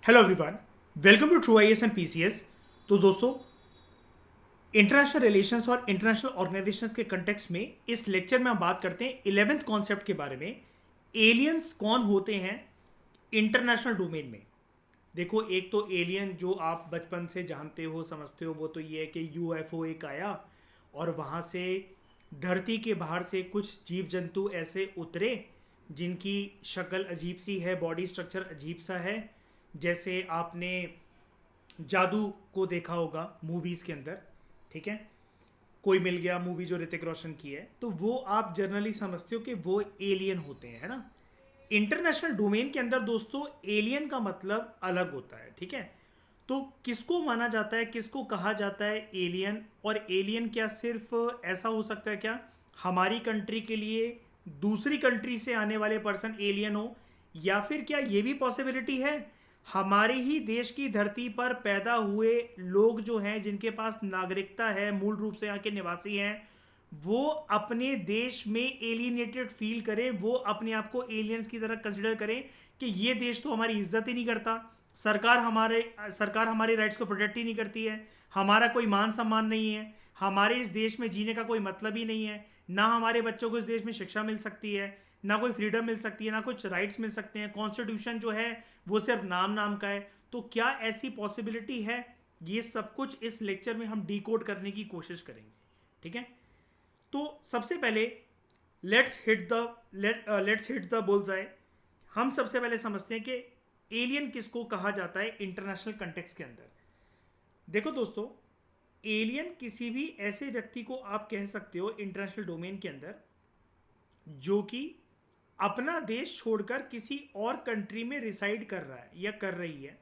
Hello everyone, welcome to true IAS and PCS. तो दोस्तों, international relations और international organisations के कंटेक्स्ट में इस लेक्चर में हम बात करते हैं 11th कॉन्सेप्ट के बारे में। एलियंस कौन होते हैं इंटरनेशनल डोमेन में। देखो, एक तो एलियन जो आप बचपन से जानते हो समझते हो वो तो ये है कि यूएफओ एक आया और वहाँ से धरती के बाहर से कुछ जीव जंतु ऐसे उतरे जिनकी शक्ल अजीब सी है, बॉडी स्ट्रक्चर अजीब सा है। जैसे आपने जादू को देखा होगा मूवीज़ के अंदर, ठीक है। कोई मिल गया मूवी जो ऋतिक रोशन की है, तो वो आप जनरली समझते हो कि वो एलियन होते हैं, है ना। इंटरनेशनल डोमेन के अंदर दोस्तों एलियन का मतलब अलग होता है, ठीक है। तो किसको माना जाता है, किसको कहा जाता है एलियन, और एलियन क्या सिर्फ ऐसा हो सकता है क्या हमारी कंट्री के लिए दूसरी कंट्री से आने वाले पर्सन एलियन हो, या फिर क्या ये भी पॉसिबिलिटी है हमारे ही देश की धरती पर पैदा हुए लोग जो हैं जिनके पास नागरिकता है, मूल रूप से यहाँ के निवासी हैं, वो अपने देश में एलियनेटेड फील करें, वो अपने आप को एलियंस की तरह कंसिडर करें कि ये देश तो हमारी इज्जत ही नहीं करता, सरकार हमारे राइट्स को प्रोटेक्ट ही नहीं करती है, हमारा कोई मान सम्मान नहीं है, हमारे इस देश में जीने का कोई मतलब ही नहीं है, ना हमारे बच्चों को इस देश में शिक्षा मिल सकती है, ना कोई फ्रीडम मिल सकती है, ना कुछ राइट्स मिल सकते हैं, कॉन्स्टिट्यूशन जो है वो सिर्फ नाम नाम का है। तो क्या ऐसी पॉसिबिलिटी है? ये सब कुछ इस लेक्चर में हम डिकोड करने की कोशिश करेंगे, ठीक है। तो सबसे पहले लेट्स हिट द बुल्सआई। हम सबसे पहले समझते हैं कि एलियन किसको कहा जाता है इंटरनेशनल कंटेक्स्ट के अंदर। देखो दोस्तों, एलियन किसी भी ऐसे व्यक्ति को आप कह सकते हो इंटरनेशनल डोमेन के अंदर जो कि अपना देश छोड़कर किसी और कंट्री में रिसाइड कर रहा है या कर रही है,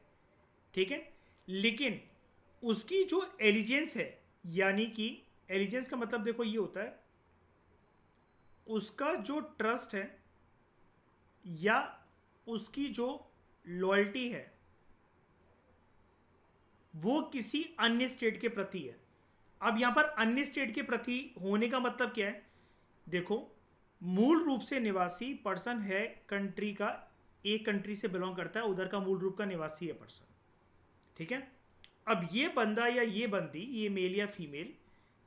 ठीक है। लेकिन उसकी जो एलिजेंस है, यानी कि एलिजेंस का मतलब देखो ये होता है उसका जो ट्रस्ट है या उसकी जो लॉयल्टी है वो किसी अन्य स्टेट के प्रति है। अब यहां पर अन्य स्टेट के प्रति होने का मतलब क्या है? देखो, मूल रूप से निवासी पर्सन है कंट्री का, एक कंट्री से बिलोंग करता है, उधर का मूल रूप का निवासी है पर्सन, ठीक है। अब ये बंदा या ये बंदी, ये मेल या फीमेल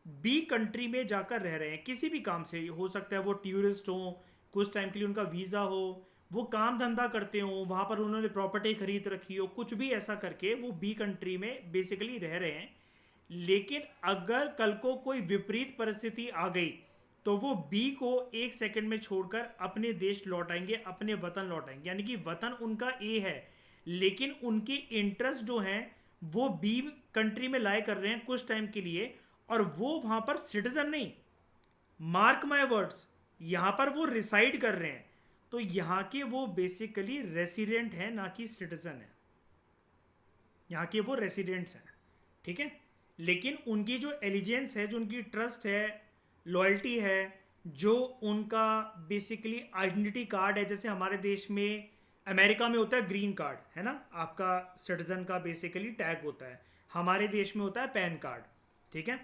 बी कंट्री में जाकर रह रहे हैं किसी भी काम से, हो सकता है वो टूरिस्ट हो, कुछ टाइम के लिए उनका वीज़ा हो, वो काम धंधा करते हो, वहाँ पर उन्होंने प्रॉपर्टी खरीद रखी हो, कुछ भी ऐसा करके वो बी कंट्री में बेसिकली रह रहे हैं। लेकिन अगर कल को कोई विपरीत परिस्थिति आ गई तो वो बी को एक सेकंड में छोड़कर अपने देश लौट आएंगे, अपने वतन लौट आएंगे। यानी कि वतन उनका ए है, लेकिन उनके इंटरेस्ट जो हैं वो बी कंट्री में लाए कर रहे हैं कुछ टाइम के लिए, और वो वहां पर सिटीजन नहीं, मार्क माय वर्ड्स, यहां पर वो रिसाइड कर रहे हैं। तो यहाँ के वो बेसिकली रेसिडेंट हैं, ना कि सिटीजन है। यहाँ के वो रेसिडेंट्स हैं, ठीक है। लेकिन उनकी जो एलिजेंस है, जो उनकी ट्रस्ट है, लॉयल्टी है, जो उनका बेसिकली आइडेंटिटी कार्ड है, जैसे हमारे देश में अमेरिका में होता है ग्रीन कार्ड, है ना, आपका सिटीजन का बेसिकली टैग होता है, हमारे देश में होता है पैन कार्ड, ठीक है।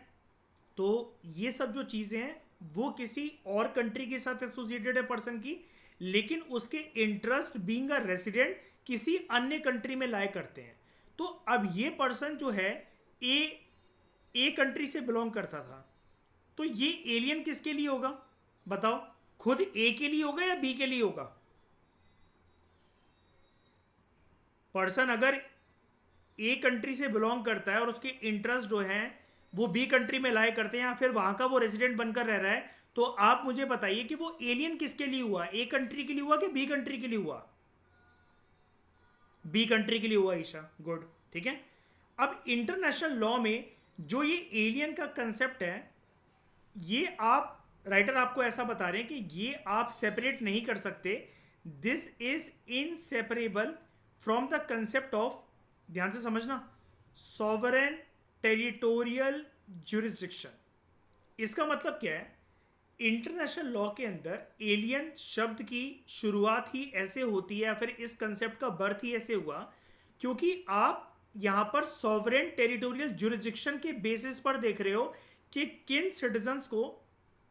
तो ये सब जो चीज़ें हैं वो किसी और कंट्री के साथ एसोसिएटेड है पर्सन की, लेकिन उसके इंटरेस्ट बीइंग अ रेसिडेंट किसी अन्य कंट्री में लाए करते हैं। तो अब ये पर्सन जो है ए ए कंट्री से बिलोंग करता था, तो ये एलियन किसके लिए होगा बताओ? खुद ए के लिए होगा या बी के लिए होगा? पर्सन अगर ए कंट्री से बिलोंग करता है और उसके इंटरेस्ट जो हैं वो बी कंट्री में लाए करते हैं या फिर वहां का वो रेजिडेंट बनकर रह रहा है, तो आप मुझे बताइए कि वो एलियन किसके लिए हुआ? ए कंट्री के लिए हुआ कि बी कंट्री के लिए हुआ? बी कंट्री के लिए हुआ ईशा, गुड, ठीक है। अब इंटरनेशनल लॉ में जो ये एलियन का कंसेप्ट है, ये आप राइटर आपको ऐसा बता रहे हैं कि ये आप सेपरेट नहीं कर सकते, this is inseparable from the concept of, ध्यान से समझना, सॉवरेन टेरिटोरियल ज्यूरिस्डिक्शन। इसका मतलब क्या है? इंटरनेशनल लॉ के अंदर एलियन शब्द की शुरुआत ही ऐसे होती है या फिर इस कंसेप्ट का बर्थ ही ऐसे हुआ क्योंकि आप यहां पर सॉवरेन टेरिटोरियल ज्यूरिस्डिक्शन के बेसिस पर देख रहे हो कि किन सिटीजन्स को,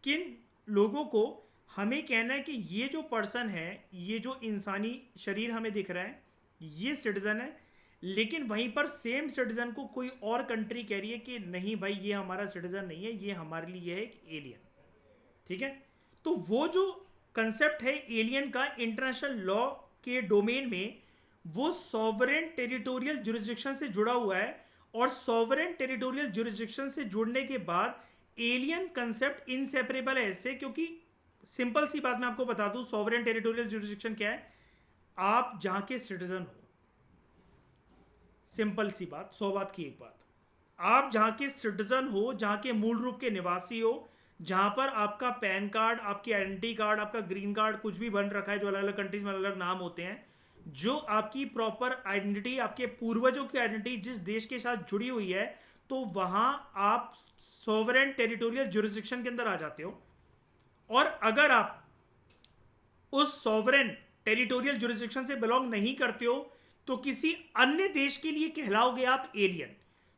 किन लोगों को हमें कहना है कि ये जो पर्सन है, ये जो इंसानी शरीर हमें दिख रहा है, ये सिटीजन है, लेकिन वहीं पर सेम सिटीजन को कोई और कंट्री कह रही है कि नहीं भाई ये हमारा सिटीजन नहीं है, ये हमारे लिए है एक एलियन। ठीक है, तो वो जो कंसेप्ट है एलियन का इंटरनेशनल लॉ के डोमेन में, वो सॉवरेन टेरिटोरियल जुरिस्डिक्शन से जुड़ा हुआ है। और सॉवरेन टेरिटोरियल जुरिस्डिक्शन से जुड़ने के बाद एलियन कंसेप्ट इनसेपरेबल है इससे, क्योंकि सिंपल सी बात मैं आपको बता दूं, सॉवरेन टेरिटोरियल जुरिस्डिक्शन क्या है? आप जहां के सिटीजन हो, सिंपल सी बात, 100 बात की एक बात, आप जहां के सिटीजन हो, जहां के मूल रूप के निवासी हो, जहां पर आपका पैन कार्ड, आपकी आइडेंटिटी कार्ड, आपका ग्रीन कार्ड कुछ भी बन रखा है, जो अलग अलग कंट्रीज में अलग अलग नाम होते हैं, जो आपकी प्रॉपर आइडेंटिटी, आपके पूर्वजों की आइडेंटिटी जिस देश के साथ जुड़ी हुई है, तो वहां आप सोवरेन टेरिटोरियल जुरिस्डिक्शन के अंदर आ जाते हो। और अगर आप उस सॉवरेन टेरिटोरियल जुरिस्डिक्शन से बिलोंग नहीं करते हो, तो किसी अन्य देश के लिए कहलाओगे आप एलियन।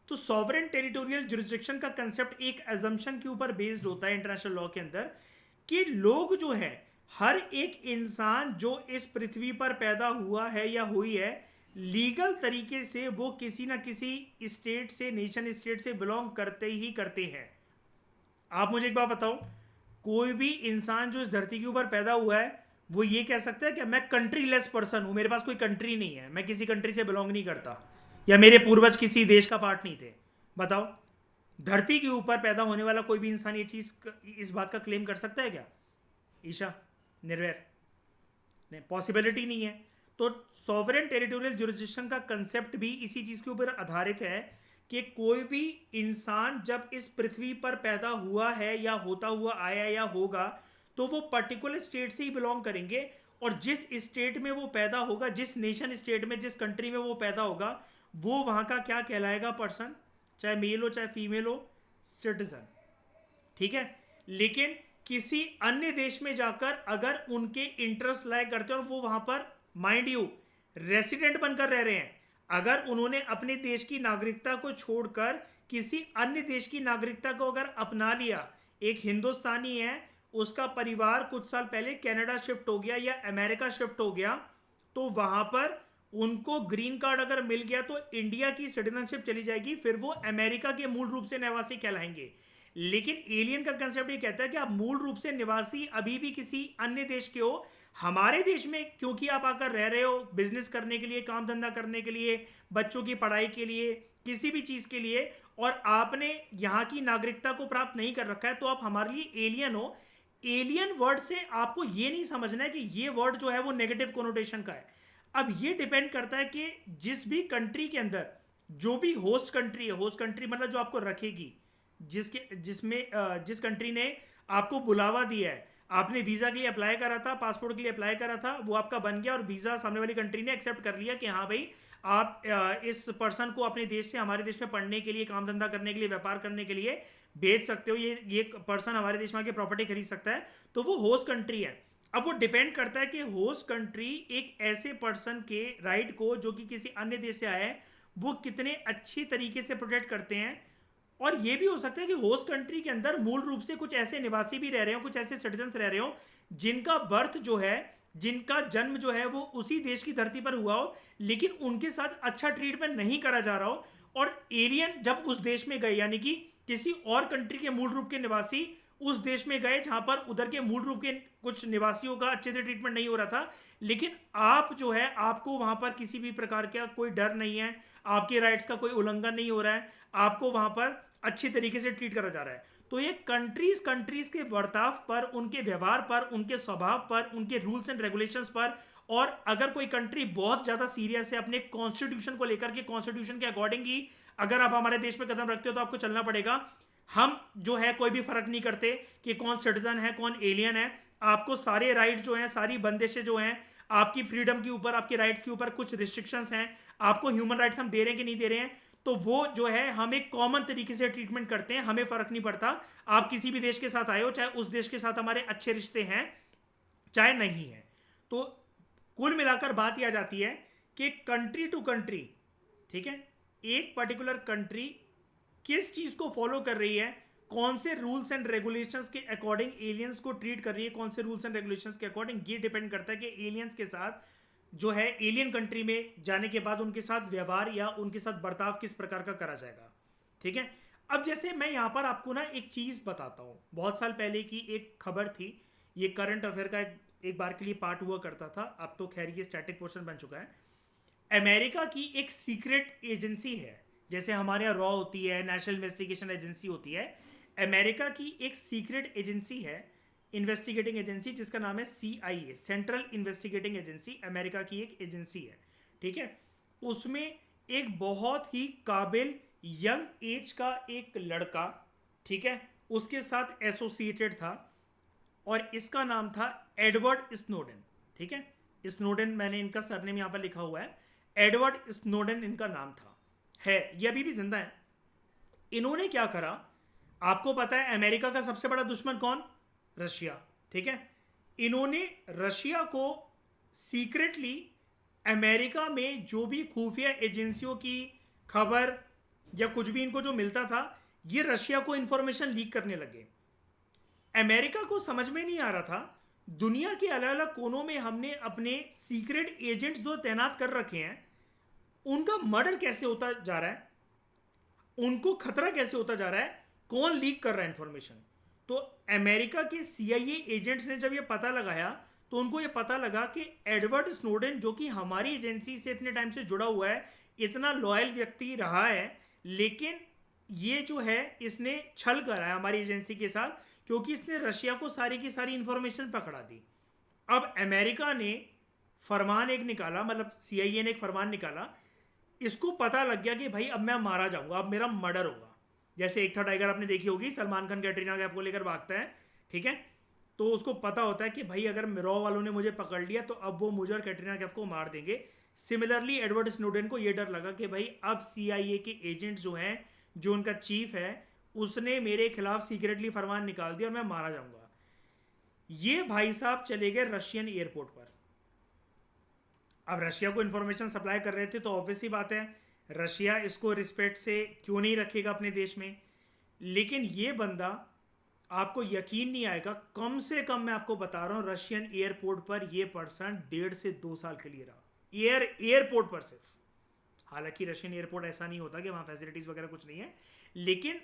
तो सॉवरेन टेरिटोरियल जुरिस्डिक्शन का कंसेप्ट एक एजम्पशन के ऊपर बेस्ड होता है इंटरनेशनल लॉ के अंदर, कि लोग जो है, हर एक इंसान जो इस पृथ्वी पर पैदा हुआ है या हुई है, लीगल तरीके से वो किसी ना किसी स्टेट से, नेशन स्टेट से बिलोंग करते ही करते हैं। आप मुझे एक बात बताओ, कोई भी इंसान जो इस धरती के ऊपर पैदा हुआ है, वो ये कह सकता है कि मैं कंट्री लेस पर्सन हूं, मेरे पास कोई कंट्री नहीं है, मैं किसी कंट्री से बिलोंग नहीं करता, या मेरे पूर्वज किसी देश का पार्ट नहीं थे? बताओ, धरती के ऊपर पैदा होने वाला कोई भी इंसान ये चीज, इस बात का क्लेम कर सकता है क्या? ईशा, निर्वैर, नहीं, पॉसिबिलिटी नहीं है। तो सॉवरेन टेरिटोरियल जुरिस्डिक्शन का कंसेप्ट भी इसी चीज के ऊपर आधारित है कि कोई भी इंसान जब इस पृथ्वी पर पैदा हुआ है या होता हुआ आया या होगा, तो वो पर्टिकुलर स्टेट से ही बिलोंग करेंगे। और जिस स्टेट में वो पैदा होगा, जिस नेशन स्टेट में, जिस कंट्री में वो पैदा होगा, वो वहां का क्या कहलाएगा? पर्सन, चाहे मेल हो चाहे फीमेल हो, सिटीजन। ठीक है, लेकिन किसी अन्य देश में जाकर अगर उनके इंटरेस्ट लाए करते हैं और वो वहां पर, माइंड यू, रेसिडेंट बनकर रह रहे हैं, अगर उन्होंने अपने देश की नागरिकता को छोड़कर किसी अन्य देश की नागरिकता को अगर अपना लिया, एक हिंदुस्तानी है, उसका परिवार कुछ साल पहले कनाडा शिफ्ट हो गया या अमेरिका शिफ्ट हो गया, तो वहां पर उनको ग्रीन कार्ड अगर मिल गया तो इंडिया की सिटीजनशिप चली जाएगी, फिर वो अमेरिका के मूल रूप से निवासी कहलाएंगे। लेकिन एलियन का कंसेप्ट ये कहता है कि आप मूल रूप से निवासी अभी भी किसी अन्य देश के हो, हमारे देश में क्योंकि आप आकर रह रहे हो बिजनेस करने के लिए, काम धंधा करने के लिए, बच्चों की पढ़ाई के लिए, किसी भी चीज के लिए, और आपने यहाँ की नागरिकता को प्राप्त नहीं कर रखा है, तो आप हमारे लिए एलियन हो। एलियन वर्ड से आपको ये नहीं समझना है कि ये वर्ड जो है वो नेगेटिव कोनोटेशन का है। अब ये डिपेंड करता है कि जिस भी कंट्री के अंदर जो भी होस्ट कंट्री है, होस्ट कंट्री मतलब जो आपको रखेगी, जिस कंट्री ने आपको बुलावा दिया है, आपने वीजा के लिए अप्लाई करा था, पासपोर्ट के लिए अप्लाई करा था, वो आपका बन गया और वीजा सामने वाली कंट्री ने एक्सेप्ट कर लिया कि हाँ भाई आप इस पर्सन को अपने देश से हमारे देश में पढ़ने के लिए, काम धंधा करने के लिए, व्यापार करने के लिए भेज सकते हो, ये पर्सन हमारे देश में आके प्रॉपर्टी खरीद सकता है, तो वो होस्ट कंट्री है। अब वो डिपेंड करता है कि होस्ट कंट्री एक ऐसे पर्सन के राइट को जो कि किसी अन्य देश से आया है, वो कितने अच्छी तरीके से प्रोटेक्ट करते हैं। और ये भी हो सकता है कि होस्ट कंट्री के अंदर मूल रूप से कुछ ऐसे निवासी भी रह रहे हो, कुछ ऐसे सिटीजन रह रहे हो जिनका बर्थ जो है, जिनका जन्म जो है वो उसी देश की धरती पर हुआ हो, लेकिन उनके साथ अच्छा ट्रीटमेंट नहीं करा जा रहा हो। और एलियन जब उस देश में गए, यानी कि किसी और कंट्री के मूल रूप के निवासी उस देश में गए जहां पर उधर के मूल रूप के कुछ निवासियों का अच्छे से ट्रीटमेंट नहीं हो रहा था, लेकिन आप जो है, आपको वहां पर किसी भी प्रकार का कोई डर नहीं है, आपके राइट्स का कोई उल्लंघन नहीं हो रहा है, आपको वहां पर अच्छी तरीके से ट्रीट करा जा रहा है। तो ये कंट्रीज के वर्ताव पर, उनके व्यवहार पर, उनके स्वभाव पर, उनके रूल्स एंड रेगुलेशंस पर, और अगर कोई कंट्री बहुत ज्यादा सीरियस है अपने कॉन्स्टिट्यूशन को लेकर के, कॉन्स्टिट्यूशन के अकॉर्डिंग ही अगर आप हमारे देश में कदम रखते हो तो आपको चलना पड़ेगा। हम जो है कोई भी फर्क नहीं करते कि कौन सिटीजन है, कौन एलियन है, आपको सारे राइट जो हैं, सारी बंदिशें जो हैं, आपकी फ्रीडम के ऊपर, आपके राइट्स के ऊपर कुछ रिस्ट्रिक्शंस हैं, आपको ह्यूमन राइट्स हम दे रहे हैं कि नहीं दे रहे हैं, तो वो जो है हम एक कॉमन तरीके से ट्रीटमेंट करते हैं, हमें फर्क नहीं पड़ता आप किसी भी देश के साथ आए हो, चाहे उस देश के साथ हमारे अच्छे रिश्ते हैं चाहे नहीं है। तो कुल मिलाकर बात यह आ जाती है कि कंट्री टू कंट्री, ठीक है, एक पर्टिकुलर कंट्री किस चीज को फॉलो कर रही है, कौन से रूल्स एंड रेगुलेशंस के अकॉर्डिंग एलियंस को ट्रीट कर रही है, कौन से रूल्स एंड रेगुलेशंस के अकॉर्डिंग, ये डिपेंड करता है कि एलियंस के साथ जो है एलियन कंट्री में जाने के बाद उनके साथ व्यवहार या उनके साथ बर्ताव किस प्रकार का करा जाएगा। ठीक है, अब जैसे मैं यहाँ पर आपको ना एक चीज़ बताता हूँ, बहुत साल पहले की एक खबर थी, ये करंट अफेयर का एक बार के लिए पार्ट हुआ करता था, अब तो खैर ये स्टैटिक पोर्शन बन चुका है। अमेरिका की एक सीक्रेट एजेंसी है, जैसे हमारे यहाँ रॉ होती है, नेशनल इन्वेस्टिगेशन एजेंसी होती है, अमेरिका की एक सीक्रेट एजेंसी है, इन्वेस्टिगेटिंग एजेंसी, जिसका नाम है CIA, central investigating agency, America की एक एजेंसी है। ठीक है, उसमें एक बहुत ही काबिल यंग एज का एक लड़का, ठीक है, उसके साथ एसोसिएटेड था और इसका नाम था एडवर्ड स्नोडेन। ठीक है, स्नोडेन, मैंने इनका सरनेम यहाँ पर लिखा हुआ है, एडवर्ड स्नोडेन इनका नाम था, है, ये अभी भी जिंदा है। इन्होंने क्या करा, आपको पता है अमेरिका का सबसे बड़ा दुश्मन कौन? रशिया। ठीक है, इन्होंने रशिया को सीक्रेटली अमेरिका में जो भी खुफिया एजेंसियों की खबर या कुछ भी इनको जो मिलता था, ये रशिया को इंफॉर्मेशन लीक करने लगे। अमेरिका को समझ में नहीं आ रहा था, दुनिया के अलग अलग कोनों में हमने अपने सीक्रेट एजेंट्स जो तैनात कर रखे हैं, उनका मर्डर कैसे होता जा रहा है, उनको खतरा कैसे होता जा रहा है, कौन लीक कर रहा है इंफॉर्मेशन। तो अमेरिका के CIA एजेंट्स ने जब ये पता लगाया तो उनको ये पता लगा कि एडवर्ड स्नोडेन, जो कि हमारी एजेंसी से इतने टाइम से जुड़ा हुआ है, इतना लॉयल व्यक्ति रहा है, लेकिन ये जो है इसने छल करा है हमारी एजेंसी के साथ, क्योंकि इसने रशिया को सारी की सारी इंफॉर्मेशन पकड़ा दी। अब अमेरिका ने फरमान एक निकाला, मतलब CIA ने एक फरमान निकाला, इसको पता लग गया कि भाई अब मैं मारा जाऊंगा, अब मेरा मर्डर होगा। जैसे एक था टाइगर, आपने देखी होगी, सलमान खान कैटरीना कैफ को लेकर भागता है, ठीक है, तो उसको पता होता है कि भाई अगर रॉ वालों ने मुझे पकड़ लिया तो अब वो मुझे और कैटरीना कैफ को मार देंगे। सिमिलरली एडवर्ड स्नोडेन को ये डर लगा कि भाई अब CIA के एजेंट जो हैं, जो उनका चीफ है, उसने मेरे खिलाफ सीक्रेटली फरमान निकाल दिया और मैं मारा जाऊंगा। ये भाई साहब चले गए रशियन एयरपोर्ट पर। अब रशिया को इंफॉर्मेशन सप्लाई कर रहे थे, तो ऑब्वियस ही बात है रशिया इसको रिस्पेक्ट से क्यों नहीं रखेगा अपने देश में। लेकिन ये बंदा, आपको यकीन नहीं आएगा, कम से कम मैं आपको बता रहा हूं, रशियन एयरपोर्ट पर ये पर्सन 1.5 से 2 साल के लिए रहा, एयरपोर्ट पर सिर्फ। हालांकि रशियन एयरपोर्ट ऐसा नहीं होता कि वहां फैसिलिटीज वगैरह कुछ नहीं है, लेकिन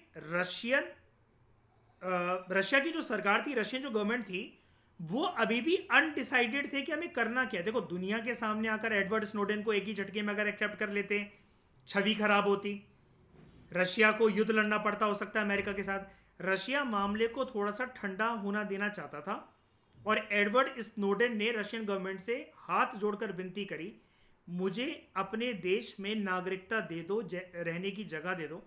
रशिया की जो सरकार थी, रशियन जो गवर्नमेंट थी, वो अभी भी अनडिसाइडेड थे कि हमें करना क्या है। देखो, दुनिया के सामने आकर एडवर्ड स्नोडेन को एक ही झटके में अगर एक्सेप्ट कर लेते, छवि खराब होती, रशिया को युद्ध लड़ना पड़ता हो सकता है अमेरिका के साथ। रशिया मामले को थोड़ा सा ठंडा होना देना चाहता था और एडवर्ड स्नोडेन ने रशियन गवर्नमेंट से हाथ जोड़कर विनती करी, मुझे अपने देश में नागरिकता दे दो, रहने की जगह दे दो,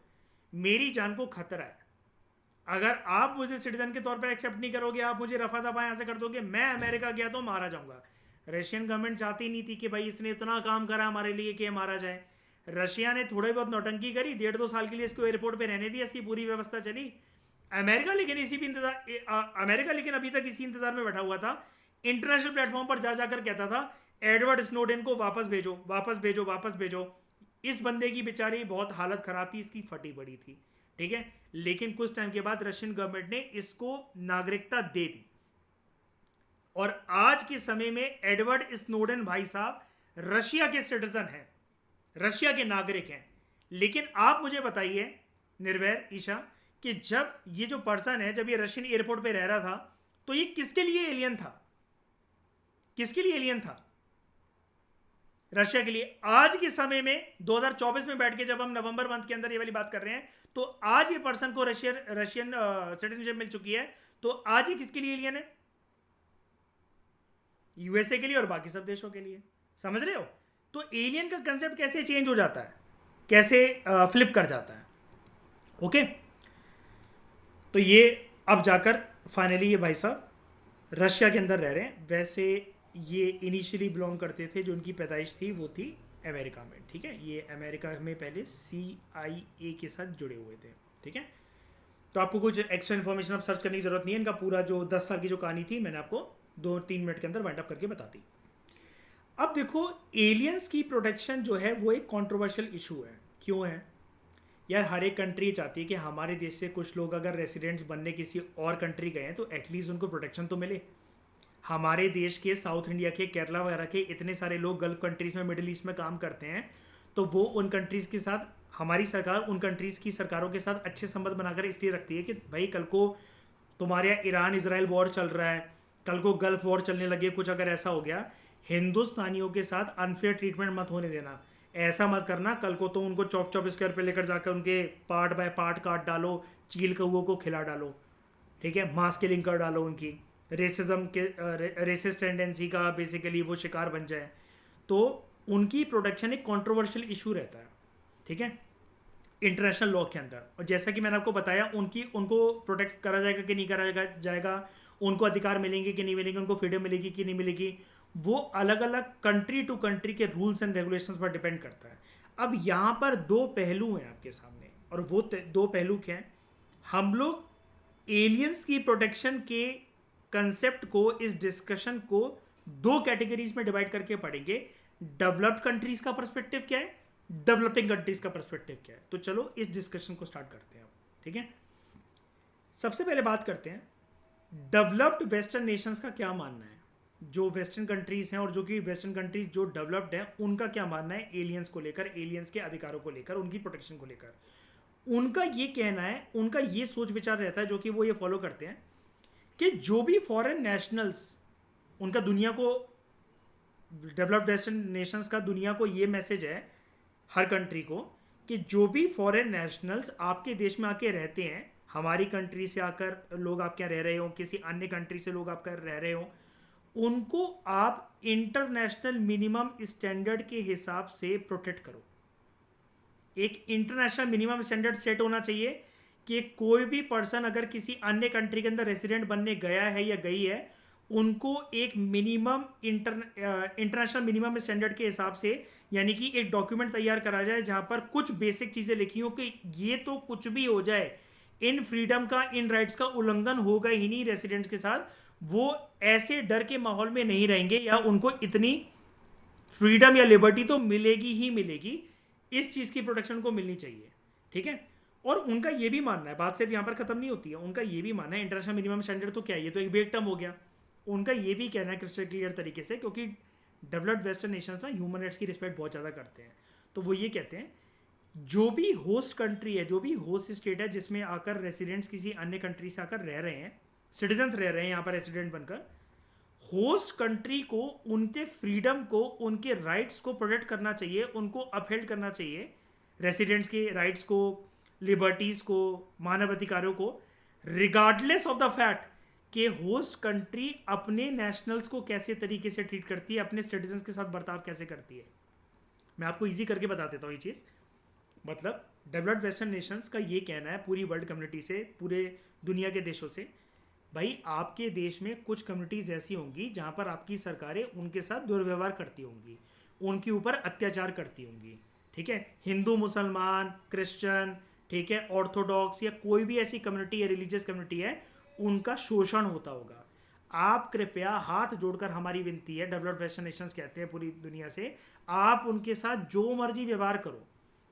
मेरी जान को खतरा है। अगर आप मुझे सिटीजन के तौर पर एक्सेप्ट नहीं करोगे, आप मुझे रफा दफा यहाँ से कर दोगे, मैं अमेरिका गया तो मारा जाऊंगा। रशियन गवर्नमेंट चाहती नहीं थी कि भाई इसने इतना काम करा हमारे लिए कि मारा जाए। रशिया ने थोड़ी बहुत नौटंकी करी, 1.5-2 साल के लिए इसको एयरपोर्ट पे रहने दिया, इसकी पूरी व्यवस्था चली। अमेरिका लेकिन अभी तक इसी इंतजार में बैठा हुआ था, इंटरनेशनल प्लेटफॉर्म पर जा जाकर कहता था एडवर्ड स्नोडेन को वापस भेजो, वापस भेजो, वापस भेजो। इस बंदे की बेचारी बहुत हालत खराब थी, इसकी फटी पड़ी थी, ठीक है। लेकिन कुछ टाइम के बाद रशियन गवर्नमेंट ने इसको नागरिकता दे दी और आज के समय में एडवर्ड स्नोडेन भाई साहब रशिया के सिटीजन हैं, रशिया के नागरिक हैं। लेकिन आप मुझे बताइए निर्वैर ईशा, कि जब ये जो पर्सन है, जब ये रशियन एयरपोर्ट पे रह रहा था, तो ये किसके लिए एलियन था? किसके लिए एलियन था? रशिया के लिए। आज के समय में 2024 में बैठ के जब हम नवंबर मंथ के अंदर ये वाली बात कर रहे हैं, तो आज ये पर्सन को रशियन सिटीजनशिप मिल चुकी है, तो आज ये किसके लिए एलियन है? USA के लिए और बाकी सब देशों के लिए। समझ रहे हो? तो एलियन का कंसेप्ट कैसे चेंज हो जाता है, कैसे फ्लिप कर जाता है। ओके, तो ये अब जाकर फाइनली ये भाई साहब रशिया के अंदर रह रहे हैं। वैसे ये इनिशियली बिलोंग करते थे, जो उनकी पैदाइश थी वो थी अमेरिका में, ठीक है। ये अमेरिका में पहले CIA के साथ जुड़े हुए थे, ठीक है। तो आपको कुछ एक्स्ट्रा इन्फॉर्मेशन अब सर्च करने की जरूरत नहीं है। इनका पूरा जो 10 साल की जो कहानी थी, मैंने आपको 2-3 मिनट के अंदर वाइंड अप करके बता दी। अब देखो, एलियंस की प्रोटेक्शन जो है वो एक कंट्रोवर्शियल इशू है। क्यों है यार? हर एक कंट्री चाहती है कि हमारे देश से कुछ लोग अगर रेसिडेंट्स बनने किसी और कंट्री गए हैं तो एटलीस्ट उनको प्रोटेक्शन तो मिले। हमारे देश के साउथ इंडिया के केरला वगैरह के इतने सारे लोग गल्फ कंट्रीज में, मिडिल ईस्ट में काम करते हैं, तो वो उन कंट्रीज़ के साथ, हमारी सरकार उन कंट्रीज़ की सरकारों के साथ अच्छे संबंध बनाकर इसलिए रखती है कि भाई कल को तुम्हारे यहाँ ईरान इजराइल वॉर चल रहा है, कल को गल्फ वॉर चलने लगे, कुछ अगर ऐसा हो गया, हिंदुस्तानियों के साथ अनफेयर ट्रीटमेंट मत होने देना। ऐसा मत करना कल को तो उनको चौप चौप स्क्वायर पे लेकर जाकर उनके पार्ट बाय पार्ट काट डालो, चील कौओं को खिला डालो, ठीक है, मास किलिंग कर डालो, उनकी रेसिज्म के रेसिस्ट टेंडेंसी का बेसिकली वो शिकार बन जाए। तो उनकी प्रोटेक्शन एक कंट्रोवर्शियल इशू रहता है, ठीक है, इंटरनेशनल लॉ के अंदर। और जैसा कि मैंने आपको बताया, उनको प्रोटेक्ट करा जाएगा कि नहीं करा जाएगा, उनको अधिकार मिलेंगे कि नहीं मिलेंगे, उनको फ्रीडम मिलेगी कि नहीं मिलेगी, वो अलग अलग कंट्री टू कंट्री के रूल्स एंड रेगुलेशंस पर डिपेंड करता है। अब यहाँ पर दो पहलू हैं आपके सामने, और वो दो पहलू क्या हैं? हम लोग एलियंस की प्रोटेक्शन के कंसेप्ट को, इस डिस्कशन को दो कैटेगरीज में डिवाइड करके पढ़ेंगे। डेवलप्ड कंट्रीज का पर्सपेक्टिव क्या है, डेवलपिंग कंट्रीज का पर्सपेक्टिव क्या है। तो चलो इस डिस्कशन को स्टार्ट करते हैं, ठीक है। सबसे पहले बात करते हैं डेवलप्ड वेस्टर्न नेशंस का क्या मानना है, जो वेस्टर्न कंट्रीज हैं और जो कि वेस्टर्न कंट्रीज जो डेवलप्ड हैं, उनका क्या मानना है एलियंस को लेकर, एलियंस के अधिकारों को लेकर, उनकी प्रोटेक्शन को लेकर। उनका ये कहना है, उनका ये सोच विचार रहता है, जो कि वो ये फॉलो करते हैं कि जो भी फॉरेन नेशनल्स, उनका दुनिया को, डेवलप्ड वेस्टर्न नेशंस का दुनिया को ये मैसेज है, हर कंट्री को, कि जो भी फॉरेन नेशनल्स आपके देश में आके रहते हैं, हमारी कंट्री से आकर लोग आपके यहाँ रह रहे हो, किसी अन्य कंट्री से लोग आपका रह रहे हो, उनको आप इंटरनेशनल मिनिमम स्टैंडर्ड के हिसाब से प्रोटेक्ट करो। एक इंटरनेशनल मिनिमम स्टैंडर्ड सेट होना चाहिए कि कोई भी पर्सन अगर किसी अन्य कंट्री के अंदर रेसिडेंट बनने गया है या गई है, उनको एक मिनिमम इंटरनेशनल मिनिमम स्टैंडर्ड के हिसाब से, यानी कि एक डॉक्यूमेंट तैयार करा जाए जहां पर कुछ बेसिक चीजें लिखी हो कि ये तो कुछ भी हो जाए, इन फ्रीडम का, इन राइट्स का उल्लंघन होगा ही नहीं रेसिडेंट्स के साथ, वो ऐसे डर के माहौल में नहीं रहेंगे, या उनको इतनी फ्रीडम या लिबर्टी तो मिलेगी ही मिलेगी, इस चीज की प्रोटेक्शन को मिलनी चाहिए, ठीक है। और उनका ये भी मानना है, बात सिर्फ यहां पर खत्म नहीं होती है, उनका ये भी मानना है इंटरनेशनल मिनिमम स्टैंडर्ड तो क्या है, ये तो एक बेग टर्म हो गया। उनका ये भी कहना है क्रिस्टल क्लियर तरीके से, क्योंकि डेवलप्ड वेस्टर्न नेशंस ना ह्यूमन राइट्स की रिस्पेक्ट बहुत ज़्यादा करते हैं, तो वो ये कहते हैं जो भी होस्ट कंट्री है, जो भी होस्ट स्टेट है जिसमें आकर रेसिडेंट्स किसी अन्य कंट्री से आकर रह रहे हैं, सिटीजन्स रह रहे हैं यहाँ पर रेसिडेंट बनकर, होस्ट कंट्री को उनके फ्रीडम को, उनके राइट्स को प्रोटेक्ट करना चाहिए, उनको अपहेल्ड करना चाहिए, रेसिडेंट्स के राइट्स को, लिबर्टीज को, मानव अधिकारों को, रिगार्डलेस ऑफ द फैक्ट कि होस्ट कंट्री अपने नेशनल्स को कैसे तरीके से ट्रीट करती है, अपने सिटीजन्स के साथ बर्ताव कैसे करती है। मैं आपको इजी करके बता देता हूँ ये चीज़। मतलब डेवलप्ड वेस्टर्न नेशंस का ये कहना है पूरी वर्ल्ड कम्युनिटी से, पूरे दुनिया के देशों से, भाई आपके देश में कुछ कम्युनिटीज़ ऐसी होंगी जहाँ पर आपकी सरकारें उनके साथ दुर्व्यवहार करती होंगी, उनके ऊपर अत्याचार करती होंगी, ठीक है, हिंदू, मुसलमान, क्रिश्चियन, ठीक है, ऑर्थोडॉक्स, या कोई भी ऐसी कम्युनिटी या रिलीजियस कम्युनिटी है, उनका शोषण होता होगा। आप कृपया, हाथ जोड़कर हमारी विनती है, डेवलप्ड वेस्टर्न नेशंस कहते हैं पूरी दुनिया से, आप उनके साथ जो मर्जी व्यवहार करो।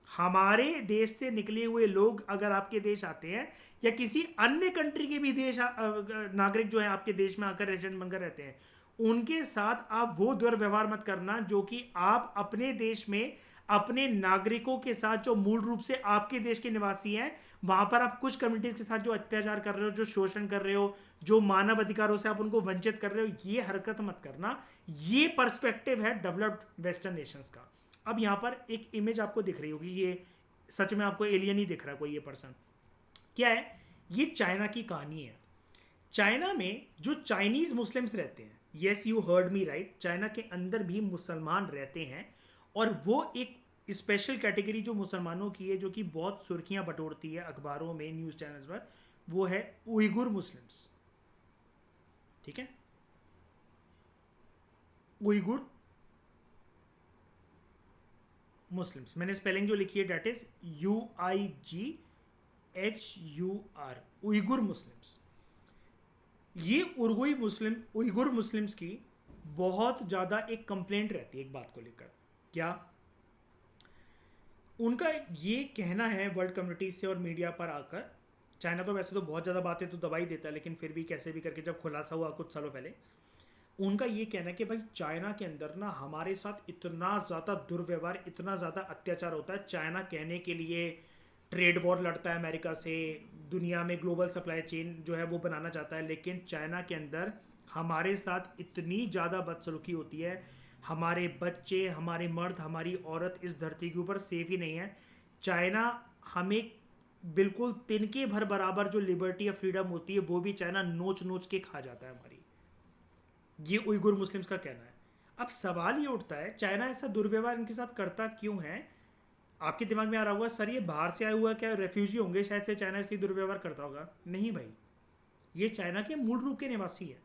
हमारे देश से निकले हुए लोग अगर आपके देश आते हैं, या किसी अन्य कंट्री के भी देश नागरिक जो है आपके देश में आकर रेजिडेंट बनकर रहते हैं, उनके साथ आप वो दुर्व्यवहार मत करना जो कि आप अपने देश में अपने नागरिकों के साथ, जो मूल रूप से आपके देश के निवासी हैं, वहां पर आप कुछ कम्युनिटीज के साथ जो अत्याचार कर रहे हो, जो शोषण कर रहे हो, जो मानव अधिकारों से आप उनको वंचित कर रहे हो, ये हरकत मत करना। ये पर्सपेक्टिव है डेवलप्ड वेस्टर्न नेशंस का। अब यहाँ पर एक इमेज आपको दिख रही होगी, ये सच में आपको एलियन ही दिख रहा है कोई ये पर्सन, क्या है ये? चाइना की कहानी है। चाइना में जो चाइनीज मुस्लिम्स रहते हैं, yes you heard me right, China के अंदर भी मुसलमान रहते हैं, और वो एक स्पेशल कैटेगरी जो मुसलमानों की है, जो कि बहुत सुर्खियां बटोरती है अखबारों में, न्यूज़ चैनल्स पर, वो है उइगुर मुस्लिम्स, ठीक है, उइगुर मुस्लिम्स। मैंने स्पेलिंग जो लिखी है that is UIGHUR, Uighur Muslims. ये उइगुर मुस्लिम्स की बहुत ज़्यादा एक कंप्लेंट रहती है एक बात को लेकर। क्या? उनका ये कहना है वर्ल्ड कम्युनिटी से और मीडिया पर आकर, चाइना तो वैसे तो बहुत ज़्यादा बातें तो दबा ही देता है, लेकिन फिर भी कैसे भी करके जब खुलासा हुआ कुछ सालों पहले, उनका ये कहना है कि भाई चाइना के अंदर ना हमारे साथ इतना ज़्यादा दुर्व्यवहार, इतना ज़्यादा अत्याचार होता है। चाइना कहने के लिए ट्रेड वॉर लड़ता है अमेरिका से, दुनिया में ग्लोबल सप्लाई चेन जो है वो बनाना चाहता है, लेकिन चाइना के अंदर हमारे साथ इतनी ज़्यादा बदसलूकी होती है। हमारे बच्चे, हमारे मर्द, हमारी औरत इस धरती के ऊपर सेफ ही नहीं है। चाइना हमें बिल्कुल तिनके भर बराबर जो लिबर्टी या फ्रीडम होती है वो भी चाइना नोच नोच के खा जाता है हमारी। ये उइगुर मुस्लिम्स का कहना है। अब सवाल ये उठता है चाइना ऐसा दुर्व्यवहार इनके साथ करता क्यों है? आपके दिमाग में आ रहा होगा सर ये बाहर से आया हुआ क्या रेफ्यूजी होंगे शायद से चाइना इसलिए दुर्व्यवहार करता होगा। नहीं भाई, ये चाइना के मूल रूप के निवासी है,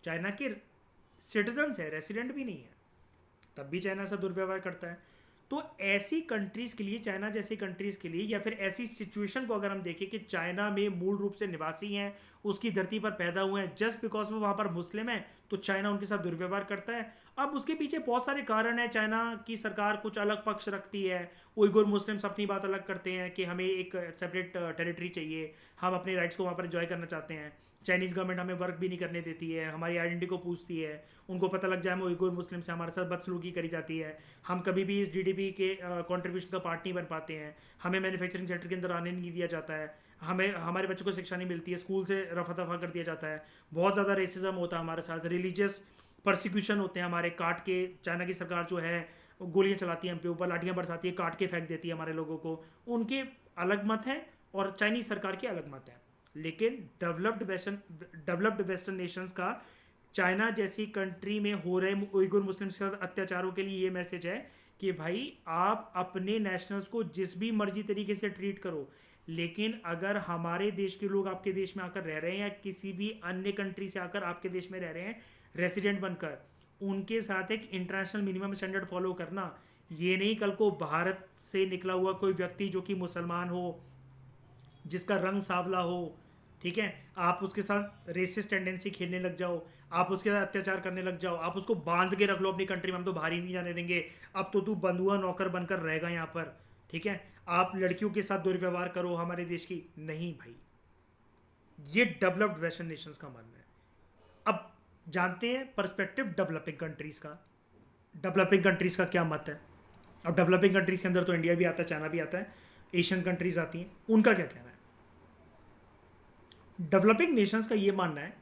चाइना के सिटीजन्स है, रेसिडेंट भी नहीं है, तब भी चाइना ऐसा दुर्व्यवहार करता है। तो ऐसी कंट्रीज के लिए, चाइना जैसी कंट्रीज के लिए, या फिर ऐसी सिचुएशन को अगर हम देखें कि चाइना में मूल रूप से निवासी हैं, उसकी धरती पर पैदा हुए हैं, जस्ट बिकॉज वो वहाँ पर मुस्लिम है तो चाइना उनके साथ दुर्व्यवहार करता है। अब उसके पीछे बहुत सारे कारण हैं। चाइना की सरकार कुछ अलग पक्ष रखती है, उइगुर मुस्लिम्स अपनी बात अलग करते हैं कि हमें एक सेपरेट टेरिटरी चाहिए, हम अपने राइट्स को वहाँ पर एंजॉय करना चाहते हैं। चाइनीज़ गवर्नमेंट हमें वर्क भी नहीं करने देती है, हमारी आइडेंटिटी को पूछती है, उनको पता लग जाए हम उइगुर मुस्लिम से हमारे साथ बदसलूकी करी जाती है, हम कभी भी इस जीडीपी के कंट्रीब्यूशन का पार्ट नहीं बन पाते हैं, हमें मैन्युफैक्चरिंग सेक्टर के अंदर आने नहीं दिया जाता है, हमें हमारे बच्चों को शिक्षा नहीं मिलती है, स्कूल से रफा दफा कर दिया जाता है, बहुत ज़्यादा रेसिज्म होता है हमारे साथ, रिलीजियस परसिक्यूशन होते हैं हमारे, काट के चाइना की सरकार जो है गोलियाँ चलाती है हम पे, ऊपर लाठियाँ बरसाती है, काट के फेंक देती है हमारे लोगों को। उनके अलग मत हैं और चाइनीज़ सरकार के अलग मत हैं। लेकिन डेवलप्ड वेस्टर्न नेशंस का चाइना जैसी कंट्री में हो रहे उइगुर मुस्लिम के साथ अत्याचारों के लिए ये मैसेज है कि भाई आप अपने नेशनल्स को जिस भी मर्जी तरीके से ट्रीट करो, लेकिन अगर हमारे देश के लोग आपके देश में आकर रह रहे हैं या किसी भी अन्य कंट्री से आकर आपके देश में रह रहे हैं रेसिडेंट बनकर, उनके साथ एक इंटरनेशनल मिनिमम स्टैंडर्ड फॉलो करना। ये नहीं कल को भारत से निकला हुआ कोई व्यक्ति जो कि मुसलमान हो, जिसका रंग सांवला हो, ठीक है, आप उसके साथ रेसिस्ट टेंडेंसी खेलने लग जाओ, आप उसके साथ अत्याचार करने लग जाओ, आप उसको बांध के रख लो अपनी कंट्री में, हम तो बाहर ही नहीं जाने देंगे, अब तो तू बंधुआ नौकर बनकर रहेगा यहाँ पर, ठीक है, आप लड़कियों के साथ दुर्व्यवहार करो हमारे देश की। नहीं भाई, ये डेवलप्ड वेस्टर्न नेशंस का मानना है। अब जानते हैं पर्सपेक्टिव डेवलपिंग कंट्रीज का। डेवलपिंग कंट्रीज का क्या मत है? अब डेवलपिंग कंट्रीज के अंदर तो इंडिया भी आता है, चाइना भी आता है, एशियन कंट्रीज आती हैं, उनका क्या कहना है? डेवलपिंग नेशंस का ये मानना है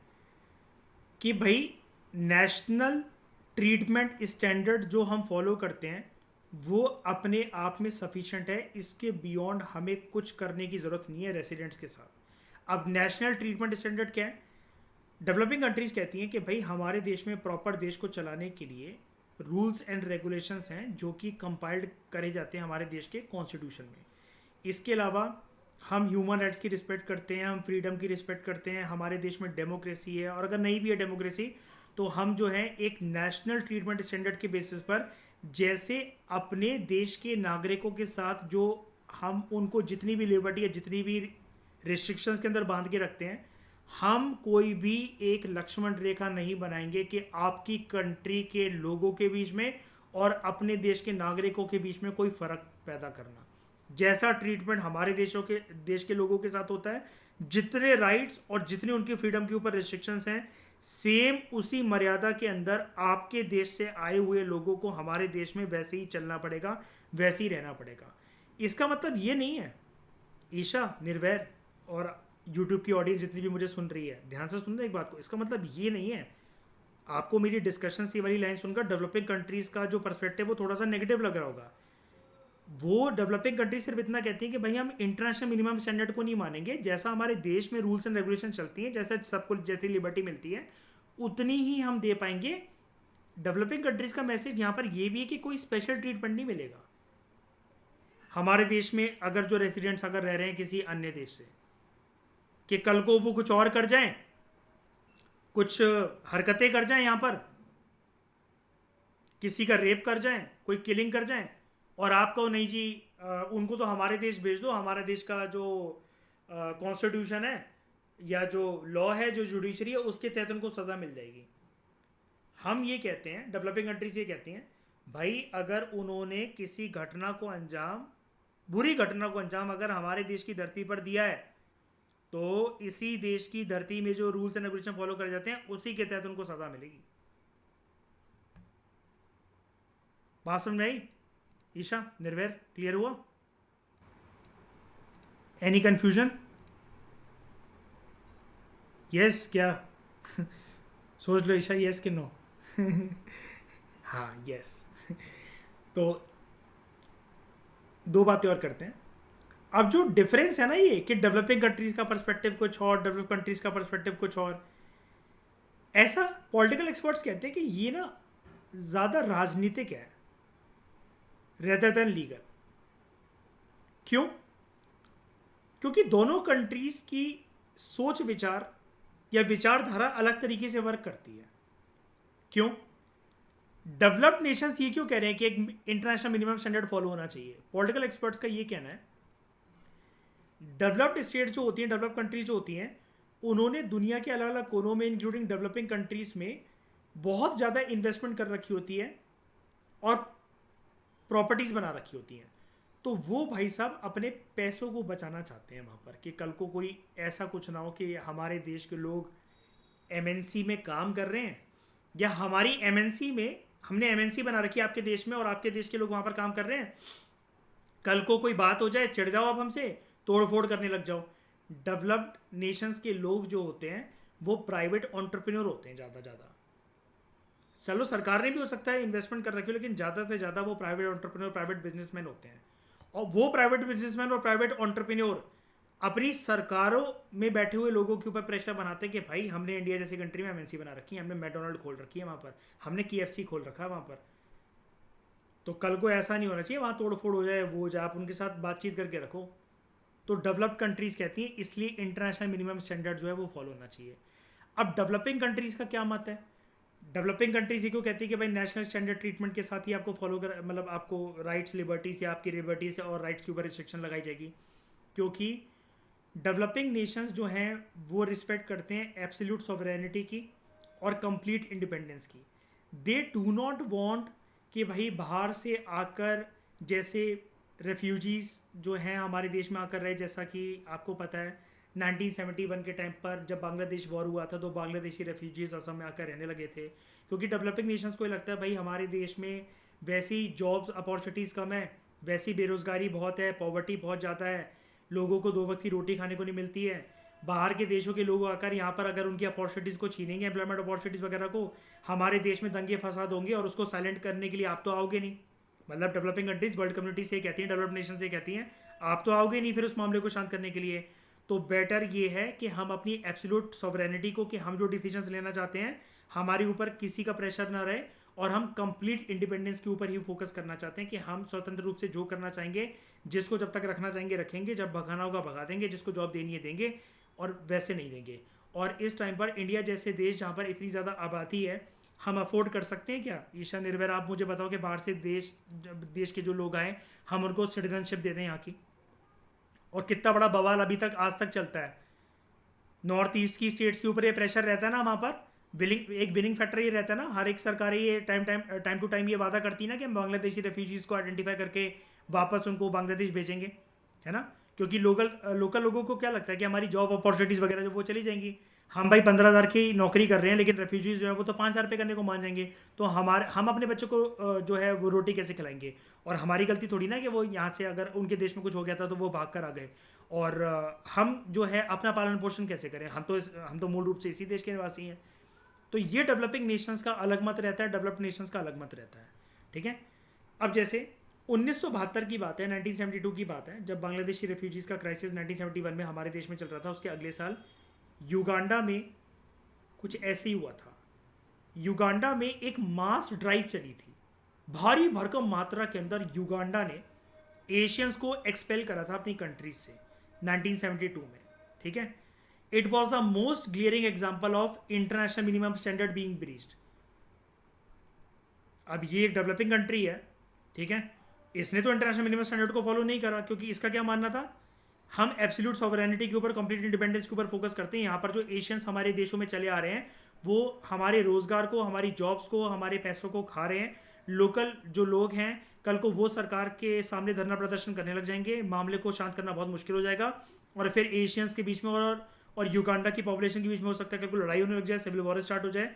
कि भाई नेशनल ट्रीटमेंट स्टैंडर्ड जो हम फॉलो करते हैं वो अपने आप में सफिशिएंट है, इसके बियॉन्ड हमें कुछ करने की ज़रूरत नहीं है रेसिडेंट्स के साथ। अब नेशनल ट्रीटमेंट स्टैंडर्ड क्या है? डेवलपिंग कंट्रीज कहती हैं कि भाई हमारे देश में प्रॉपर देश को चलाने के लिए रूल्स एंड रेगुलेशंस हैं जो कि कंपाइल्ड करे जाते हैं हमारे देश के कॉन्स्टिट्यूशन में। इसके अलावा हम ह्यूमन राइट्स की रिस्पेक्ट करते हैं, हम फ्रीडम की रिस्पेक्ट करते हैं, हमारे देश में डेमोक्रेसी है, और अगर नहीं भी है डेमोक्रेसी तो हम जो है एक नेशनल ट्रीटमेंट स्टैंडर्ड के बेसिस पर जैसे अपने देश के नागरिकों के साथ जो हम उनको जितनी भी लिबर्टी या जितनी भी रिस्ट्रिक्शंस के अंदर बांध के रखते हैं, हम कोई भी एक लक्ष्मण रेखा नहीं बनाएंगे कि आपकी कंट्री के लोगों के बीच में और अपने देश के नागरिकों के बीच में कोई फ़र्क पैदा करना। जैसा ट्रीटमेंट हमारे देश के लोगों के साथ होता है, जितने राइट्स और जितने उनकी फ्रीडम के ऊपर रिस्ट्रिक्शंस हैं, सेम उसी मर्यादा के अंदर आपके देश से आए हुए लोगों को हमारे देश में वैसे ही चलना पड़ेगा, वैसे ही रहना पड़ेगा। इसका मतलब ये नहीं है, ईशा, निर्वैर और यूट्यूब की ऑडियंस जितनी भी मुझे सुन रही है, ध्यान से सुनना एक बात को, इसका मतलब ये नहीं है आपको मेरी डिस्कशन से वाली लाइन सुनकर डेवलपिंग कंट्रीज़ का जो पर्सपेक्टिव वो थोड़ा सा नेगेटिव लग रहा होगा। वो डेवलपिंग कंट्री सिर्फ इतना कहती है कि भाई हम इंटरनेशनल मिनिमम स्टैंडर्ड को नहीं मानेंगे, जैसा हमारे देश में रूल्स एंड रेगुलेशन चलती हैं, जैसा सबको जैसी लिबर्टी मिलती है उतनी ही हम दे पाएंगे। डेवलपिंग कंट्रीज का मैसेज यहाँ पर ये भी है कि कोई स्पेशल ट्रीटमेंट नहीं मिलेगा हमारे देश में अगर जो रेसिडेंट्स अगर रह रहे हैं किसी अन्य देश से, कि कल को वो कुछ और कर जाएं, कुछ हरकतें कर जाएं, यहाँ पर किसी का रेप कर जाएं, कोई किलिंग कर जाएं, और आप कहो नहीं जी उनको तो हमारे देश भेज दो, हमारे देश का जो कॉन्स्टिट्यूशन है या जो लॉ है, जो जुडिशरी है, उसके तहत उनको सज़ा मिल जाएगी। हम ये कहते हैं, डेवलपिंग कंट्रीज ये कहती हैं, भाई अगर उन्होंने किसी घटना को अंजाम, बुरी घटना को अंजाम अगर हमारे देश की धरती पर दिया है तो इसी देश की धरती में जो रूल्स एंड रेगुलेशन फॉलो करे जाते हैं उसी के तहत उनको सज़ा मिलेगी। बात समझ में आई? ईशा, निर्वैर, क्लियर हुआ? Any confusion? यस क्या? सोच लो ईशा, यस कि नो? हाँ यस। तो दो बातें और करते हैं। अब जो डिफरेंस है ना ये कि डेवलपिंग कंट्रीज का पर्सपेक्टिव कुछ और, डेवलप कंट्रीज का पर्सपेक्टिव कुछ और, ऐसा पॉलिटिकल एक्सपर्ट्स कहते हैं कि ये ना ज़्यादा राजनीतिक है रेदर देन लीगल। क्यों? क्योंकि दोनों कंट्रीज की सोच विचार या विचारधारा अलग तरीके से वर्क करती है। क्यों? डेवलप्ड नेशंस ये क्यों कह रहे हैं कि एक इंटरनेशनल मिनिमम स्टैंडर्ड फॉलो होना चाहिए? पॉलिटिकल एक्सपर्ट्स का ये कहना है, डेवलप्ड स्टेट्स जो होती हैं, डेवलप्ड कंट्रीज जो होती हैं, उन्होंने दुनिया के अलग अलग कोनों में इंक्लूडिंग डेवलपिंग कंट्रीज में बहुत ज़्यादा इन्वेस्टमेंट कर रखी होती है और प्रॉपर्टीज़ बना रखी होती हैं। तो वो भाई साहब अपने पैसों को बचाना चाहते हैं वहाँ पर, कि कल को कोई ऐसा कुछ ना हो कि हमारे देश के लोग एमएनसी में काम कर रहे हैं, या हमारी एमएनसी में, हमने एमएनसी बना रखी है आपके देश में और आपके देश के लोग वहाँ पर काम कर रहे हैं, कल को कोई बात हो जाए चिढ़ जाओ आप हमसे, तोड़ फोड़ करने लग जाओ। डेवलप्ड नेशंस के लोग जो होते हैं वो प्राइवेट एंटरप्रेन्योर होते हैं ज़्यादा। चलो सरकार ने भी हो सकता है इन्वेस्टमेंट कर रखी हो, लेकिन ज़्यादा से ज़्यादा वो प्राइवेट एंटरप्रेन्योर, प्राइवेट बिजनेसमैन होते हैं। और वो प्राइवेट बिजनेसमैन और प्राइवेट एंटरप्रेन्योर अपनी सरकारों में बैठे हुए लोगों के ऊपर प्रेशर बनाते हैं कि भाई हमने इंडिया जैसी कंट्री में एमएनसी बना रखी है, हमने मैकडोनल्ड खोल रखी है वहाँ पर, हमने केएफसी खोल रखा है वहाँ पर, तो कल को ऐसा नहीं होना चाहिए वहाँ तोड़ फोड़ हो जाए, वो हो जाए, आप उनके साथ बातचीत करके रखो। तो डेवलप्ड कंट्रीज़ कहती हैं इसलिए इंटरनेशनल मिनिमम स्टैंडर्ड जो है वो फॉलो होना चाहिए। अब डेवलपिंग कंट्रीज़ का क्या मत है? डेवलपिंग कंट्रीज ये क्यों कहती है कि भाई नेशनल स्टैंडर्ड ट्रीटमेंट के साथ ही आपको फॉलो कर, मतलब आपको राइट्स, लिबर्टीज या आपकी लिबर्टीज और राइट्स के ऊपर रिस्ट्रिक्शन लगाई जाएगी? क्योंकि डेवलपिंग नेशंस जो हैं वो रिस्पेक्ट करते हैं एब्सोल्यूट सॉवरेनिटी की और कंप्लीट इंडिपेंडेंस की। दे डू नॉट वांट कि भाई बाहर से आकर, जैसे रेफ्यूजीज़ जो हैं हमारे देश में आकर रहे, जैसा कि आपको पता है 1971 के टाइम पर जब बांग्लादेश वॉर हुआ था तो बांग्लादेशी रेफ्यूजीज असम में आकर रहने लगे थे, क्योंकि डेवलपिंग नेशंस को लगता है भाई हमारे देश में वैसी जॉब्स अपॉर्चुनिटीज़ कम है, वैसी बेरोज़गारी बहुत है, पॉवर्टी बहुत ज़्यादा है, लोगों को दो वक्त की रोटी खाने को नहीं मिलती है। बाहर के देशों के लोग आकर यहाँ पर अगर उनकी अपॉर्चुनिटीज़ को छीनेंगे, एम्प्लॉयमेंट अपॉर्चुनिटीज़ वगैरह को, हमारे देश में दंगे फसाद होंगे और उसको साइलेंट करने के लिए आप तो आओगे नहीं। मतलब डेवलपिंग कंट्रीज वर्ल्ड कम्युनिटी से कहती हैं, डेवलप्ड नेशन से कहती हैं आप तो आओगे नहीं फिर उस मामले को शांत करने के लिए। तो बेटर ये है कि हम अपनी एब्सोल्यूट सॉवरेनिटी को, कि हम जो डिसीजंस लेना चाहते हैं हमारे ऊपर किसी का प्रेशर ना रहे, और हम कंप्लीट इंडिपेंडेंस के ऊपर ही फोकस करना चाहते हैं कि हम स्वतंत्र रूप से जो करना चाहेंगे, जिसको जब तक रखना चाहेंगे रखेंगे, जब भगाना होगा भगा देंगे, जिसको जॉब देनी है देंगे, और वैसे नहीं देंगे। और इस टाइम पर इंडिया जैसे देश जहाँ पर इतनी ज़्यादा आबादी है, हम अफोर्ड कर सकते हैं क्या? ईशा, निर्भर, आप मुझे बताओ कि बाहर से देश के जो लोग आए हम उनको सिटीजनशिप दे दें यहाँ की? और कितना बड़ा बवाल अभी तक आज तक चलता है। नॉर्थ ईस्ट की स्टेट्स के ऊपर ये प्रेशर रहता है ना, वहाँ पर विनिंग फैक्टर ये रहता है ना, हर एक सरकार ये टाइम टू टाइम ये वादा करती है ना कि हम बांग्लादेशी रेफ्यूजीज़ को आइडेंटिफाई करके वापस उनको बांग्लादेश भेजेंगे, है ना? क्योंकि लोकल लोगों को क्या लगता है कि हमारी जॉब अपॉर्चुनिटीज़ वगैरह जो वो चली जाएंगी। हम भाई 15,000 की नौकरी कर रहे हैं, लेकिन रेफ्यूजीज़ जो है वो तो 5,000 रुपये करने को मान जाएंगे, तो हम अपने बच्चों को जो है वो रोटी कैसे खिलाएंगे? और हमारी गलती थोड़ी ना कि वो यहाँ से अगर उनके देश में कुछ हो गया था तो वो भाग कर आ गए, और हम जो है अपना पालन पोषण कैसे करें? हम तो मूल रूप से इसी देश के निवासी हैं। तो ये डेवलपिंग नेशंस का अलग मत रहता है, डेवलप्ड नेशंस का अलग मत रहता है, ठीक है? अब जैसे 1972 की बात है, 1972 की बात है, जब बांग्लादेशी रेफ्यूजीज़ का क्राइसिस 1971 में हमारे देश में चल रहा था, उसके अगले साल युगांडा में कुछ ऐसे ही हुआ था। युगांडा में एक मास ड्राइव चली थी, भारी भरकम मात्रा के अंदर युगांडा ने एशियंस को एक्सपेल करा था अपनी कंट्रीज से 1972 में, ठीक है? It was the most glaring example of international minimum standard being breached. अब ये एक डेवलपिंग कंट्री है, ठीक है, इसने तो इंटरनेशनल मिनिमम स्टैंडर्ड को फॉलो नहीं करा, क्योंकि इसका क्या मानना था, हम एब्सोल्यूट सॉवरेनिटी के ऊपर, कंप्लीट इंडिपेंडेंस के ऊपर फोकस करते हैं। यहाँ पर जो एशियंस हमारे देशों में चले आ रहे हैं वो हमारे रोजगार को, हमारी जॉब्स को, हमारे पैसों को खा रहे हैं। लोकल जो लोग हैं कल को वो सरकार के सामने धरना प्रदर्शन करने लग जाएंगे, मामले को शांत करना बहुत मुश्किल हो जाएगा, और फिर एशियंस के बीच में और युगांडा की पॉपुलेशन के बीच में हो सकता है कि कोई लड़ाई होने लग जाए, सिविल वॉर स्टार्ट हो जाए।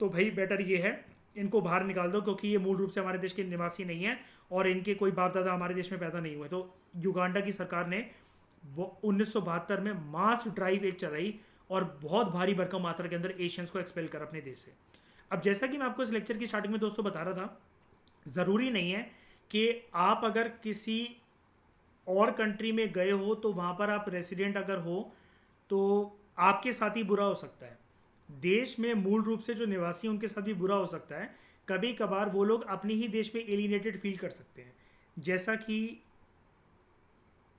तो भाई बेटर ये है इनको बाहर निकाल दो क्योंकि ये मूल रूप से हमारे देश के निवासी नहीं है और इनके कोई बाप दादा हमारे देश में पैदा नहीं हुए। तो युगांडा की सरकार ने 1972 में मास ड्राइव एक चलाई और बहुत भारी भरकम मात्रा के अंदर एशियंस को एक्सपेल कर अपने देश से। अब जैसा कि मैं आपको इस लेक्चर की स्टार्टिंग में दोस्तों बता रहा था, ज़रूरी नहीं है कि आप अगर किसी और कंट्री में गए हो तो वहाँ पर आप रेसिडेंट अगर हो तो आपके साथ ही बुरा हो सकता है। देश में मूल रूप से जो निवासी हैं उनके साथ भी बुरा हो सकता है। कभी कभार वो लोग अपने ही देश में एलिनेटेड फील कर सकते हैं। जैसा कि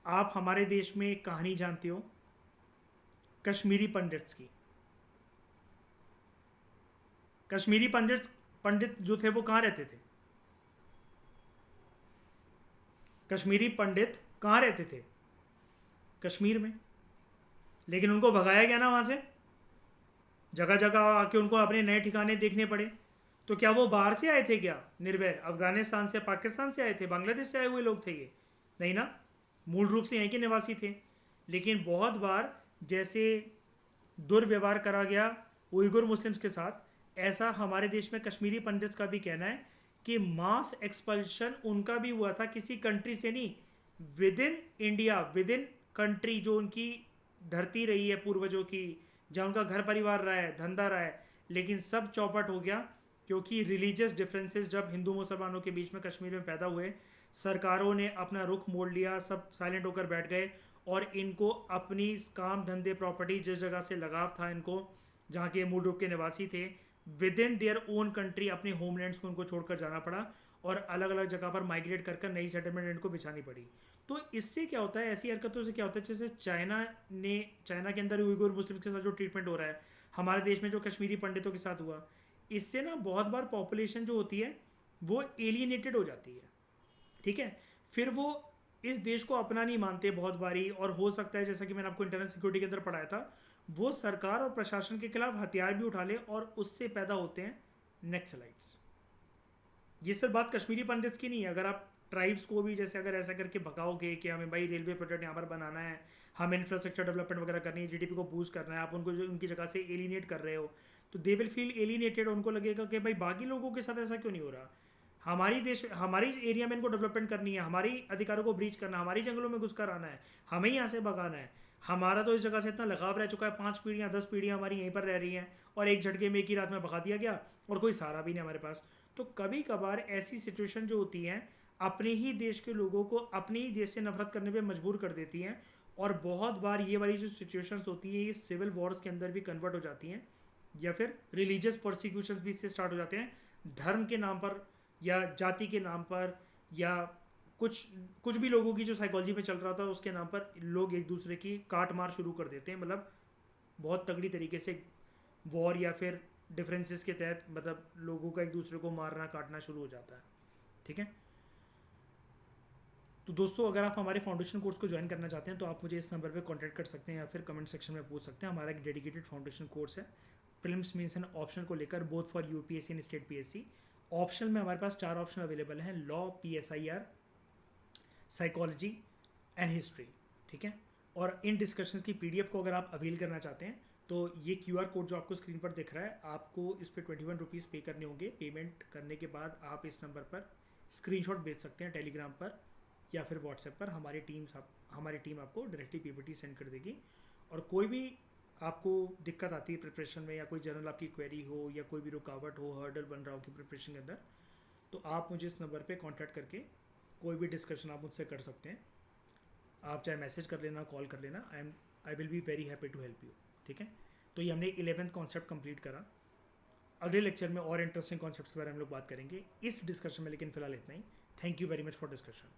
आप हमारे देश में एक कहानी जानते हो कश्मीरी पंडित्स की। कश्मीरी पंडित जो थे वो कहाँ रहते थे? कश्मीरी पंडित कहाँ रहते थे? कश्मीर में। लेकिन उनको भगाया गया ना वहाँ से, जगह जगह आके उनको अपने नए ठिकाने देखने पड़े। तो क्या वो बाहर से आए थे क्या? निर्भय अफगानिस्तान से, पाकिस्तान से आए थे, बांग्लादेश से आए हुए लोग थे ये? नहीं ना, मूल रूप से यहीं के निवासी थे। लेकिन बहुत बार जैसे दुर्व्यवहार करा गया उइगुर मुस्लिम्स के साथ, ऐसा हमारे देश में कश्मीरी पंडित्स का भी कहना है कि मास एक्सपल्शन उनका भी हुआ था, किसी कंट्री से नहीं, with in India, with in country जो उनकी धरती रही है पूर्वजों की, जहाँ उनका घर परिवार रहा है, धंधा रहा है, लेकिन सब चौपट हो गया क्योंकि रिलीजियस डिफरेंसेस जब हिंदू मुसलमानों के बीच में कश्मीर में पैदा हुए, सरकारों ने अपना रुख मोड़ लिया, सब साइलेंट होकर बैठ गए और इनको अपनी काम धंधे प्रॉपर्टी जिस जगह से लगाव था इनको, जहाँ के मूल रूप के निवासी थे, with in their own country अपने होमलैंड्स को उनको छोड़कर जाना पड़ा और अलग अलग जगह पर माइग्रेट कर नई सेटलमेंट इनको बिछानी पड़ी। तो इससे क्या होता है, ऐसी हरकतों से क्या होता है, जैसे चाइना के अंदर उइगुर मुस्लिम के साथ जो ट्रीटमेंट हो रहा है, हमारे देश में जो कश्मीरी पंडितों के साथ हुआ, इससे ना बहुत बार पॉपुलेशन जो होती है वो एलियनेटेड हो जाती है। ठीक है, फिर वो इस देश को अपना नहीं मानते बहुत बारी, और हो सकता है जैसा कि मैंने आपको इंटरनल सिक्योरिटी के अंदर पढ़ाया था, वो सरकार और प्रशासन के खिलाफ हथियार भी उठा ले और उससे पैदा होते हैं नेक्सलाइट्स। ये सिर्फ बात कश्मीरी पंडित्स की नहीं है। अगर आप ट्राइब्स को भी जैसे अगर ऐसा करके भगाओगे कि हमें भाई रेलवे प्रोजेक्ट यहाँ पर बनाना है, हमें इंफ्रास्ट्रक्चर डेवलपमेंट वगैरह करनी है, जीडीपी को बूस्ट करना है, आप उनको जो उनकी जगह से एलिनेट कर रहे हो, तो दे विल फील एलिनेटेड। उनको लगेगा कि भाई बाकी लोगों के साथ ऐसा क्यों नहीं हो रहा, हमारी एरिया में इनको डेवलपमेंट करनी है, हमारी अधिकारों को ब्रीच करना, हमारी जंगलों में घुसकर आना है, हमें यहाँ से भगाना है। हमारा तो इस जगह से इतना लगाव रह चुका है, 5 पीढ़ियाँ 10 पीढ़ियाँ हमारी यहीं पर रह रही हैं और एक झटके में एक ही रात में भगा दिया गया और कोई सहारा भी नहीं हमारे पास। तो कभी कभार ऐसी सिचुएशन जो होती हैं अपने ही देश के लोगों को अपने ही देश से नफरत करने पे मजबूर कर देती हैं, और बहुत बार ये वाली जो सिचुएशंस होती हैं ये सिविल वॉर्स के अंदर भी कन्वर्ट हो जाती हैं, या फिर रिलीजियस प्रोसिक्यूशंस भी इससे स्टार्ट हो जाते हैं, धर्म के नाम पर या जाति के नाम पर, या कुछ भी लोगों की जो साइकोलॉजी में चल रहा था उसके नाम पर लोग एक दूसरे की काट मार शुरू कर देते हैं। मतलब बहुत तगड़ी तरीके से वॉर या फिर डिफरेंसेस के तहत मतलब लोगों का एक दूसरे को मारना काटना शुरू हो जाता है। ठीक है, तो दोस्तों अगर आप हमारे फाउंडेशन कोर्स को ज्वाइन करना चाहते हैं तो आप मुझे इस नंबर पे कांटेक्ट कर सकते हैं या फिर कमेंट सेक्शन में पूछ सकते हैं। हमारा एक डेडिकेटेड फाउंडेशन कोर्स है प्रीलिम्स मेंस एंड ऑप्शन को लेकर, both for UPSC and state PSC. Option में हमारे पास 4 ऑप्शन अवेलेबल हैं, law, PSIR, psychology and history. ठीक है, और इन डिस्कशंस की पीडीएफ को अगर आप अवेल करना चाहते हैं तो ये क्यूआर कोड जो आपको स्क्रीन पर दिख रहा है, आपको इस पर 21 रुपीज़ पे करने होंगे। पेमेंट करने के बाद आप इस नंबर पर स्क्रीनशॉट भेज सकते हैं टेलीग्राम पर या फिर व्हाट्सएप पर। हमारी टीम आपको डायरेक्टली पीपीटी सेंड कर देगी। और कोई भी आपको दिक्कत आती है प्रिपरेशन में, या कोई जनरल आपकी क्वेरी हो, या कोई भी रुकावट हो, हर्डल बन रहा हो कि प्रिपरेशन के अंदर, तो आप मुझे इस नंबर पे कांटेक्ट करके कोई भी डिस्कशन आप मुझसे कर सकते हैं। आप चाहे मैसेज कर लेना, कॉल कर लेना, I will be very happy to help you. ठीक है, तो ये हमने 11th कॉन्सेप्ट कंप्लीट करा। अगले लेक्चर में और इंटरेस्टिंग कॉन्सेप्ट्स के बारे में हम लोग बात करेंगे इस डिस्कशन में, लेकिन फिलहाल इतना ही। Thank you very much for discussion.